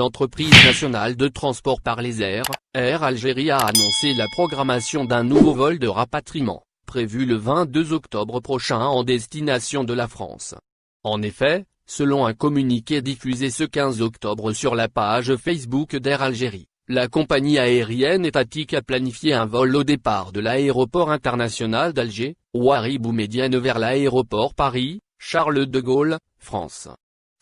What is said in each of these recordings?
l'entreprise nationale de transport par les airs, Air Algérie a annoncé la programmation d'un nouveau vol de rapatriement, prévu le 22 octobre prochain en destination de la France. En effet, selon un communiqué diffusé ce 15 octobre sur la page Facebook d'Air Algérie, la compagnie aérienne étatique a planifié un vol au départ de l'aéroport international d'Alger, Ouari Boumedienne vers l'aéroport Paris, Charles de Gaulle, France.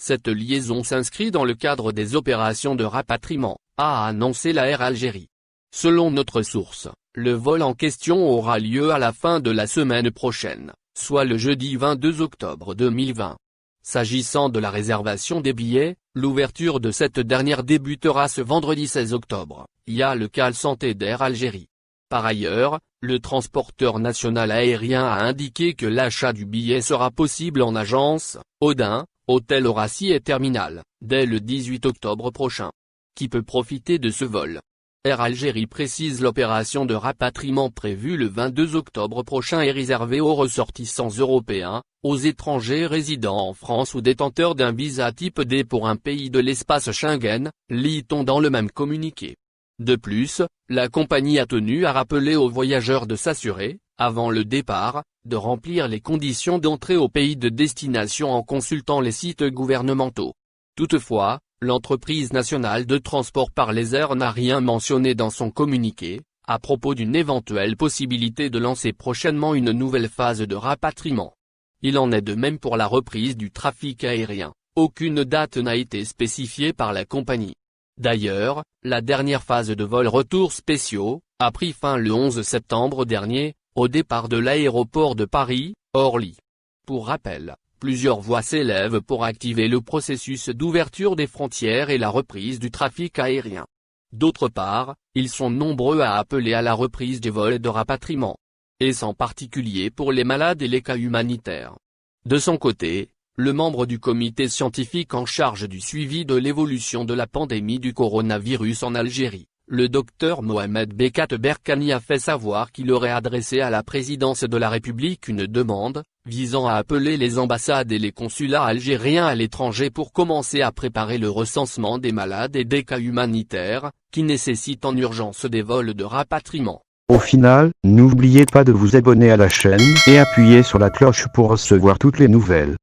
Cette liaison s'inscrit dans le cadre des opérations de rapatriement, a annoncé la Air Algérie. Selon notre source, le vol en question aura lieu à la fin de la semaine prochaine, soit le jeudi 22 octobre 2020. S'agissant de la réservation des billets, l'ouverture de cette dernière débutera ce vendredi 16 octobre, via le Call Santé d'Air Algérie. Par ailleurs, le transporteur national aérien a indiqué que l'achat du billet sera possible en agence, Odin, hôtel Horacie et terminal, dès le 18 octobre prochain. Qui peut profiter de ce vol? Air Algérie précise l'opération de rapatriement prévue le 22 octobre prochain est réservée aux ressortissants européens, aux étrangers résidant en France ou détenteurs d'un visa type D pour un pays de l'espace Schengen, lit-on dans le même communiqué. De plus, la compagnie a tenu à rappeler aux voyageurs de s'assurer, avant le départ, de remplir les conditions d'entrée au pays de destination en consultant les sites gouvernementaux. Toutefois, l'entreprise nationale de transport par les airs n'a rien mentionné dans son communiqué, à propos d'une éventuelle possibilité de lancer prochainement une nouvelle phase de rapatriement. Il en est de même pour la reprise du trafic aérien, aucune date n'a été spécifiée par la compagnie. D'ailleurs, la dernière phase de vols retour spéciaux, a pris fin le 11 septembre dernier, au départ de l'aéroport de Paris, Orly. Pour rappel, plusieurs voix s'élèvent pour activer le processus d'ouverture des frontières et la reprise du trafic aérien. D'autre part, ils sont nombreux à appeler à la reprise des vols de rapatriement. Et en particulier pour les malades et les cas humanitaires. De son côté, le membre du comité scientifique en charge du suivi de l'évolution de la pandémie du coronavirus en Algérie, le docteur Mohamed Bekat Berkani a fait savoir qu'il aurait adressé à la présidence de la République une demande, visant à appeler les ambassades et les consulats algériens à l'étranger pour commencer à préparer le recensement des malades et des cas humanitaires, qui nécessitent en urgence des vols de rapatriement. Au final, n'oubliez pas de vous abonner à la chaîne et appuyer sur la cloche pour recevoir toutes les nouvelles.